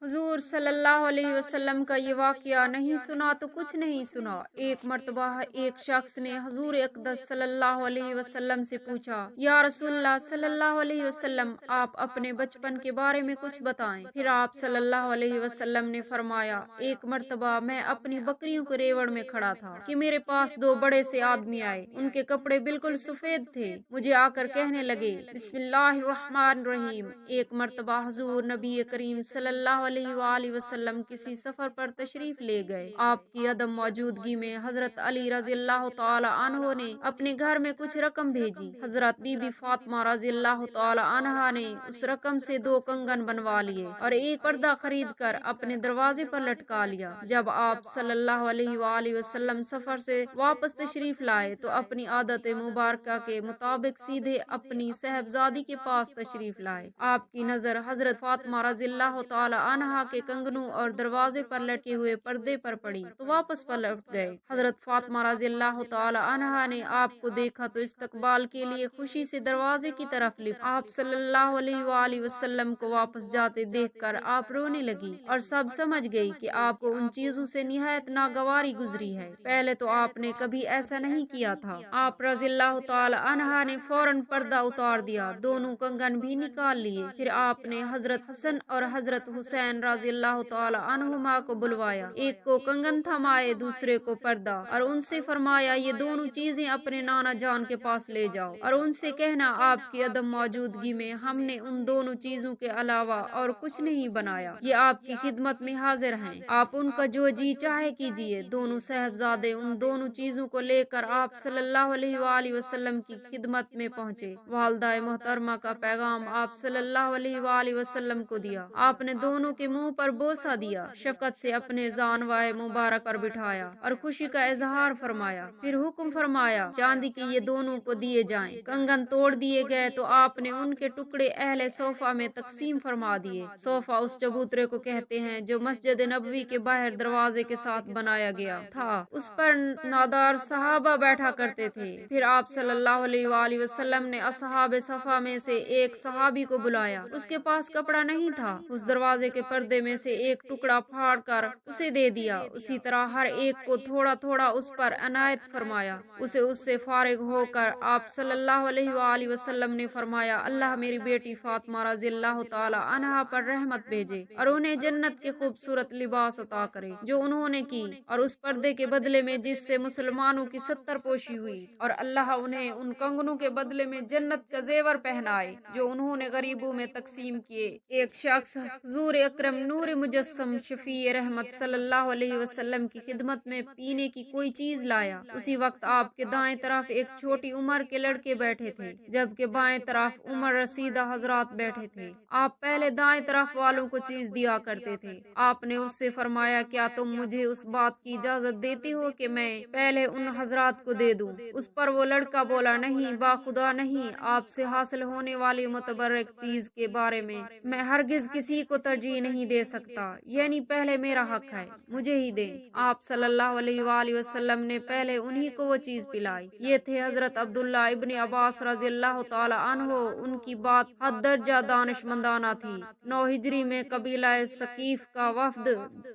حضور صلی اللہ علیہ وسلم کا یہ واقعہ نہیں سنا تو کچھ نہیں سنا۔ ایک مرتبہ ایک شخص نے حضور اقدس صلی اللہ علیہ وسلم سے پوچھا، یا رسول اللہ صلی اللہ علیہ وسلم، آپ اپنے بچپن کے بارے میں کچھ بتائیں۔ پھر آپ صلی اللہ علیہ وسلم نے فرمایا، ایک مرتبہ میں اپنی بکریوں کو ریوڑ میں کھڑا تھا کہ میرے پاس دو بڑے سے آدمی آئے۔ ان کے کپڑے بالکل سفید تھے۔ مجھے آ کر کہنے لگے، بسم اللہ الرحمن الرحیم۔ ایک مرتبہ حضور نبی کریم صلی اللہ علیہ وآلہ وسلم کسی سفر پر تشریف لے گئے۔ آپ کی عدم موجودگی میں حضرت علی رضی اللہ تعالی عنہ نے اپنے گھر میں کچھ رقم بھیجی۔ حضرت بی بی فاطمہ رضی اللہ تعالی عنہا نے اس رقم سے دو کنگن بنوا لیے اور ایک پردہ خرید کر اپنے دروازے پر لٹکا لیا۔ جب آپ صلی اللہ علیہ وآلہ وسلم سفر سے واپس تشریف لائے تو اپنی عادت مبارکہ کے مطابق سیدھے اپنی صاحبزادی کے پاس تشریف لائے۔ آپ کی نظر حضرت فاطمہ رضی اللہ تعالی عنہا کے کنگنوں اور دروازے پر لٹکے ہوئے پردے پر پڑی تو واپس پلٹ گئے۔ حضرت فاطمہ رضی اللہ تعالی عنہا نے آپ کو دیکھا تو استقبال کے لیے خوشی سے دروازے کی طرف لپٹ۔ آپ صلی اللہ علیہ وآلہ وسلم کو واپس جاتے دیکھ کر آپ رونے لگی اور سب سمجھ گئی کہ آپ کو ان چیزوں سے نہایت ناگواری گزری ہے۔ پہلے تو آپ نے کبھی ایسا نہیں کیا تھا۔ آپ رضی اللہ تعالی عنہا نے فوراً پردہ اتار دیا، دونوں کنگن بھی نکال لیے۔ پھر آپ نے حضرت حسن اور حضرت حسین رضی اللہ تعالی عنہما کو بلوایا، ایک کو کنگن تھمائے، دوسرے کو پردہ، اور ان سے فرمایا، یہ دونوں چیزیں اپنے نانا جان کے پاس لے جاؤ اور ان سے کہنا، آپ کی عدم موجودگی میں ہم نے ان دونوں چیزوں کے علاوہ اور کچھ نہیں بنایا، یہ آپ کی خدمت میں حاضر ہیں، آپ ان کا جو جی چاہے کیجیے۔ دونوں صاحبزادے ان دونوں چیزوں کو لے کر آپ صلی اللہ علیہ وآلہ وسلم کی خدمت میں پہنچے۔ والدہ محترمہ کا پیغام آپ صلی اللہ علیہ وآلہ وسلم کو دیا۔ آپ نے دونوں کے منہ پر بوسہ دیا، شفقت سے اپنے زانوائے مبارک پر بٹھایا اور خوشی کا اظہار فرمایا۔ پھر حکم فرمایا، چاندی کے یہ دونوں کو دیے جائیں۔ کنگن توڑ دیے گئے تو آپ نے ان کے ٹکڑے اہل صوفہ میں تقسیم فرما دیے۔ صوفہ اس چبوترے کو کہتے ہیں جو مسجد نبوی کے باہر دروازے کے ساتھ بنایا گیا تھا، اس پر نادار صحابہ بیٹھا کرتے تھے۔ پھر آپ صلی اللہ علیہ وآلہ وسلم نے اصحاب صفا میں سے ایک صحابی کو بلایا، اس کے پاس کپڑا نہیں تھا، اس دروازے کے پردے میں سے ایک ٹکڑا پھاڑ کر اسے دے دیا، اسی طرح ہر ایک کو تھوڑا تھوڑا اس پر عنایت فرمایا۔ اسے اس سے فارغ ہو کر آپ صلی اللہ علیہ وآلہ وسلم نے فرمایا، اللہ میری بیٹی فاطمہ رضی اللہ تعالی عنہا پر رحمت بھیجے اور انہیں جنت کے خوبصورت لباس عطا کرے جو انہوں نے کی، اور اس پردے کے بدلے میں جس سے مسلمانوں کی ستر پوشی ہوئی، اور اللہ انہیں ان کنگنوں کے بدلے میں جنت کا زیور پہنائے جو انہوں نے غریبوں میں تقسیم کیے۔ ایک شخص حضور اکرم نور مجسم شفیع رحمت صلی اللہ علیہ وسلم کی خدمت میں پینے کی کوئی چیز لایا۔ اسی وقت آپ کے دائیں طرف ایک چھوٹی عمر کے لڑکے بیٹھے تھے جبکہ بائیں طرف عمر رسیدہ حضرات بیٹھے تھے۔ آپ پہلے دائیں طرف والوں کو چیز دیا کرتے تھے۔ آپ نے اس سے فرمایا، کیا تم مجھے اس بات کی اجازت دیتے ہو کہ میں پہلے ان حضرات کو دے دوں؟ اس پر وہ لڑکا بولا، نہیں، باخدا نہیں، آپ سے حاصل ہونے والی متبرک چیز کے بارے میں ہرگز کسی کو ترجیح نہیں دے سکتا، یعنی پہلے میرا حق ہے، مجھے ہی دیں۔ آپ صلی اللہ علیہ وآلہ وسلم نے پہلے انہی کو وہ چیز پلائی۔ یہ تھے حضرت عبداللہ ابن عباس رضی اللہ تعالی عنہ۔ ان کی بات حد درجہ دانش مندانہ تھی۔ 9 ہجری میں قبیلہ ثقیف کا وفد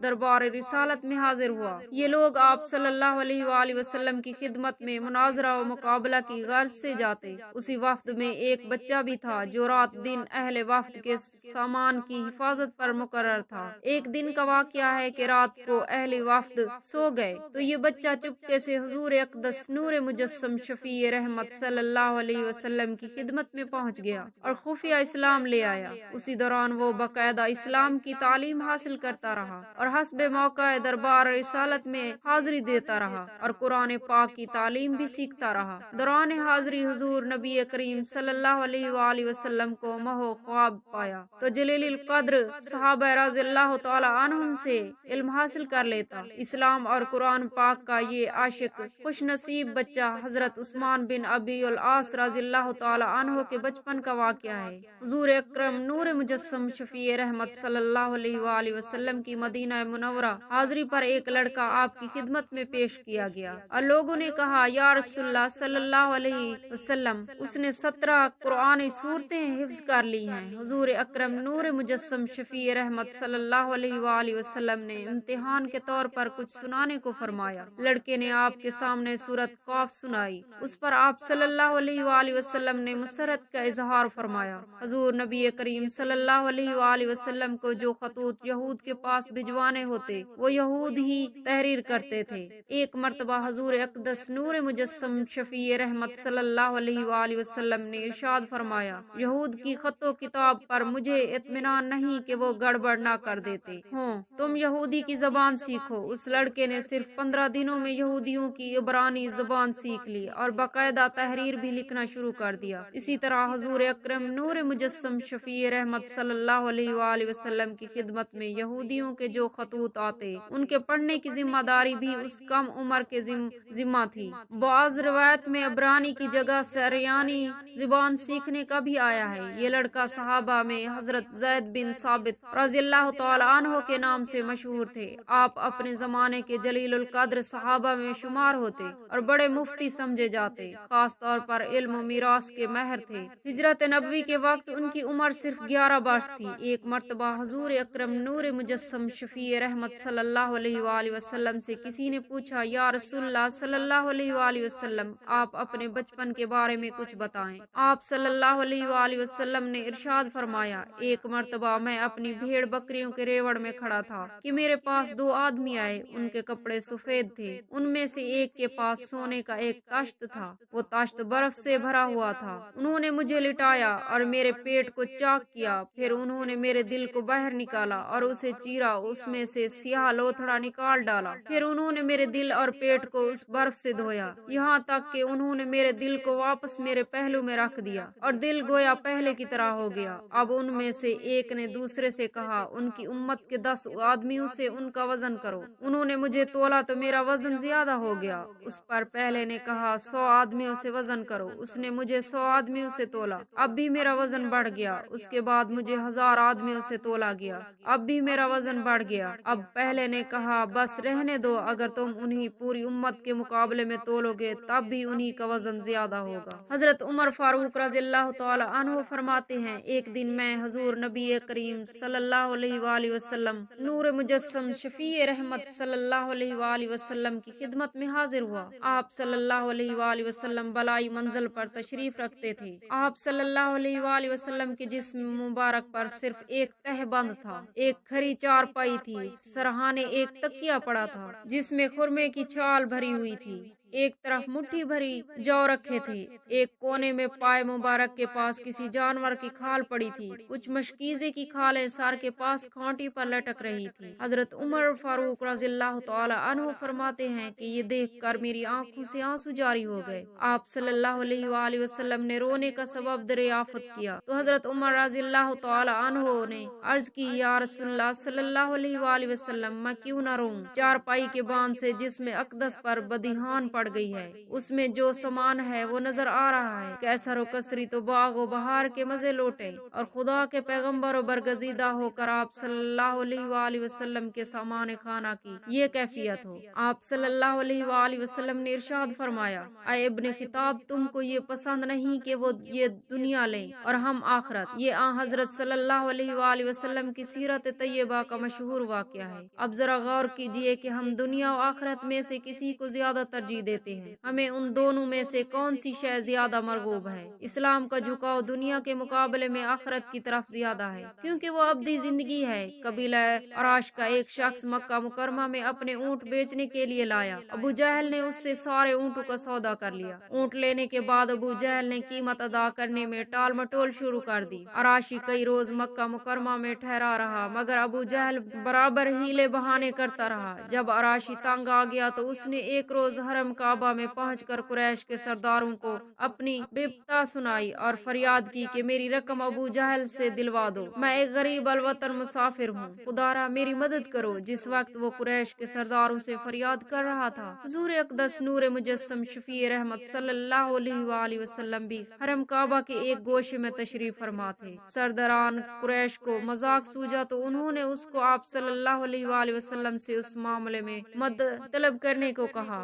دربار رسالت میں حاضر ہوا۔ یہ لوگ آپ صلی اللہ علیہ وآلہ وسلم کی خدمت میں مناظرہ و مقابلہ کی غرض سے جاتے۔ اسی وفد میں ایک بچہ بھی تھا جو رات دن اہل وفد کے سامان کی حفاظت پر مقرر تھا۔ ایک دن کا واقعہ ہے کہ رات کو اہل وفد سو گئے تو یہ بچہ چپکے سے حضور اقدس نور مجسم شفیع رحمت صلی اللہ علیہ وسلم کی خدمت میں پہنچ گیا اور خفیہ اسلام لے آیا۔ اسی دوران وہ باقاعدہ اسلام کی تعلیم حاصل کرتا رہا اور حسب موقع دربار رسالت میں حاضری دیتا رہا اور قرآن پاک کی تعلیم بھی سیکھتا رہا۔ دوران حاضری حضور نبی کریم صلی اللہ علیہ وآلہ وسلم کو محو خواب پایا تو جلیل القدر صحابہ رضی اللہ تعالی عنہم سے علم حاصل کر لیتا۔ اسلام اور قرآن پاک کا یہ عاشق خوش نصیب بچہ حضرت عثمان بن ابی العاص رضی اللہ تعالی عنہ کے بچپن کا واقعہ ہے۔ حضور اکرم نور مجسم شفیع رحمت صلی اللہ علیہ وآلہ وسلم کی مدینہ منورہ حاضری پر ایک لڑکا آپ کی خدمت میں پیش کیا گیا اور لوگوں نے کہا، یا رسول اللہ صلی اللہ علیہ وسلم، اس نے 17 قرآنی سورتیں حفظ کر لی ہیں۔ حضور اکرم نور مجسم شفیع رحمت صلی اللہ علیہ وآلہ وسلم نے امتحان کے طور پر کچھ سنانے کو فرمایا۔ لڑکے نے آپ کے سامنے سورۃ قاف سنائی۔ اس پر آپ صلی اللہ علیہ وآلہ وسلم نے مسرت کا اظہار فرمایا۔ حضور نبی کریم صلی اللہ علیہ وآلہ وسلم کو جو خطوط یہود کے پاس بھجوانے ہوتے وہ یہود ہی تحریر کرتے تھے۔ ایک مرتبہ حضور اقدس نور مجسم شفیع رحمت صلی اللہ علیہ وآلہ وسلم نے ارشاد فرمایا، یہود کی خط و کتاب پر مجھے اطمینان نہیں کہ وہ گڑبڑ نہ کر دیتے ہوں، تم یہودی کی زبان سیکھو۔ اس لڑکے نے صرف 15 دنوں میں یہودیوں کی عبرانی زبان سیکھ لی اور باقاعدہ تحریر بھی لکھنا شروع کر دیا۔ اسی طرح حضور اکرم نور مجسم شفیع رحمت صلی اللہ علیہ وآلہ وسلم کی خدمت میں یہودیوں کے جو خطوط آتے ان کے پڑھنے کی ذمہ داری بھی اس کم عمر کے ذمہ تھی۔ بعض روایت میں عبرانی کی جگہ سریانی زبان سیکھنے کا بھی آیا ہے۔ یہ لڑکا صحابہ میں حضرت زید بن ثابت رضی اللہ تعالی عنہ کے نام سے مشہور تھے۔ آپ اپنے زمانے کے جلیل القدر صحابہ میں شمار ہوتے اور بڑے مفتی سمجھے جاتے، خاص طور پر علم و میراث کے ماہر تھے۔ ہجرت نبوی کے وقت ان کی عمر صرف 11 برس تھی۔ ایک مرتبہ حضور اکرم نور مجسم شفیع رحمت صلی اللہ علیہ وآلہ وسلم سے کسی نے پوچھا، یا رسول اللہ صلی اللہ علیہ وآلہ وسلم، آپ اپنے بچپن کے بارے میں کچھ بتائیں۔ آپ صلی اللہ علیہ وآلہ وسلم نے ارشاد فرمایا، ایک مرتبہ میں اپنی بھیڑ بکریوں کے ریوڑ میں کھڑا تھا کہ میرے پاس 2 آدمی آئے۔ ان کے کپڑے سفید تھے۔ ان میں سے ایک کے پاس سونے کا ایک تاشت تھا، وہ تاشت برف سے بھرا ہوا تھا۔ انہوں نے مجھے لٹایا اور میرے پیٹ کو چاک کیا، پھر انہوں نے میرے دل کو باہر نکالا اور اسے چیرا، اس میں سے سیاہ لوتھڑا نکال ڈالا۔ پھر انہوں نے میرے دل اور پیٹ کو اس برف سے دھویا، یہاں تک کہ انہوں نے میرے دل کو واپس میرے پہلو میں رکھ دیا اور دل گویا پہلے کی طرح ہو گیا۔ اب ان میں سے ایک نے دوسرے سے کہا، ان کی امت کے 10 آدمیوں سے ان کا وزن کرو۔ انہوں نے مجھے تولا تو میرا وزن زیادہ ہو گیا۔ اس پر پہلے نے کہا، 100 آدمیوں سے وزن کرو۔ اس نے مجھے 100 آدمیوں سے تولا، اب بھی میرا وزن بڑھ گیا۔ اس کے بعد مجھے 1000 آدمیوں سے تولا گیا، اب بھی میرا وزن بڑھ گیا۔ اب پہلے نے کہا، بس رہنے دو، اگر تم انہیں پوری امت کے مقابلے میں تولو گے تب بھی انہیں کا وزن زیادہ ہوگا۔ حضرت عمر فاروق رضی اللہ تعالی عنہ فرماتے ہیں، ایک دن میں حضور نبی کریم صلی اللہ علیہ وآلہ وسلم نور مجسم شفیع رحمت صلی اللہ علیہ وآلہ وسلم کی خدمت میں حاضر ہوا۔ آپ صلی اللہ علیہ وآلہ وسلم بلائی منزل پر تشریف رکھتے تھے۔ آپ صلی اللہ علیہ وآلہ وسلم کے جسم مبارک پر صرف ایک تہ بند تھا، ایک کھری چارپائی تھی، سرہانے ایک تکیہ پڑا تھا جس میں خرمے کی چھال بھری ہوئی تھی، ایک طرف مٹھی بھری جو رکھے تھے، ایک کونے میں پائے مبارک کے پاس کسی جانور کی کھال پڑی تھی، کچھ مشکیزے کی کھالیں سر کے پاس کھانٹی پر لٹک رہی تھی۔ حضرت عمر فاروق رضی اللہ تعالی عنہ فرماتے ہیں کہ یہ دیکھ کر میری آنکھوں سے آنسو جاری ہو گئے۔ آپ صلی اللہ علیہ وآلہ وسلم نے رونے کا سبب دریافت کیا تو حضرت عمر رضی اللہ تعالی عنہ نے عرض کی، یا رسول اللہ صلی اللہ علیہ وآلہ وسلم، میں کیوں نہ روؤں؟ چارپائی کے باندھ سے جس میں اقدس پر بدیہان پڑ گئی ہے، اس میں جو سامان ہے وہ نظر آ رہا ہے۔ کیسر و کسری تو باغ و بہار کے مزے لوٹے اور خدا کے پیغمبر و برگزیدہ ہو کر آپ صلی اللہ علیہ وآلہ وسلم کے سامان خانہ کی یہ کیفیت ہو۔ آپ صلی اللہ علیہ وآلہ وسلم نے ارشاد فرمایا، اے ابن خطاب، تم کو یہ پسند نہیں کہ وہ یہ دنیا لیں اور ہم آخرت؟ یہ آن حضرت صلی اللہ علیہ وآلہ وسلم کی سیرت طیبہ کا مشہور واقعہ ہے۔ اب ذرا غور کیجئے کہ ہم دنیا و آخرت میں سے کسی کو زیادہ ترجیح دیتے ہیں۔ ہمیں ان دونوں میں سے کون سی شے زیادہ مرغوب ہے؟ اسلام کا جھکاؤ دنیا کے مقابلے میں آخرت کی طرف زیادہ ہے، کیونکہ وہ ابدی زندگی ہے۔ قبیلہ عراش کا ایک شخص مکہ مکرمہ میں اپنے اونٹ بیچنے کے لیے لایا۔ ابو جہل نے اس سے سارے اونٹوں کا سودا کر لیا۔ اونٹ لینے کے بعد ابو جہل نے قیمت ادا کرنے میں ٹال مٹول شروع کر دی۔ عراشی کئی روز مکہ مکرمہ میں ٹھہرا رہا، مگر ابو جہل برابر ہیلے بہانے کرتا رہا۔ جب عراشی تنگ آ گیا تو اس نے ایک روز حرم کعبہ میں پہنچ کر قریش کے سرداروں کو اپنی بپتا سنائی اور فریاد کی کہ میری رقم ابو جہل سے دلوا دو، میں ایک غریب الوطن مسافر ہوں، خدا را میری مدد کرو۔ جس وقت وہ قریش کے سرداروں سے فریاد کر رہا تھا، حضور اقدس نور مجسم شفیع رحمت صلی اللہ علیہ وآلہ وسلم بھی حرم کعبہ کے ایک گوشے میں تشریف فرما تھے۔ سرداران قریش کو مذاق سوجا تو انہوں نے اس کو آپ صلی اللہ علیہ وآلہ وسلم سے اس معاملے میں مدد طلب کرنے کو کہا۔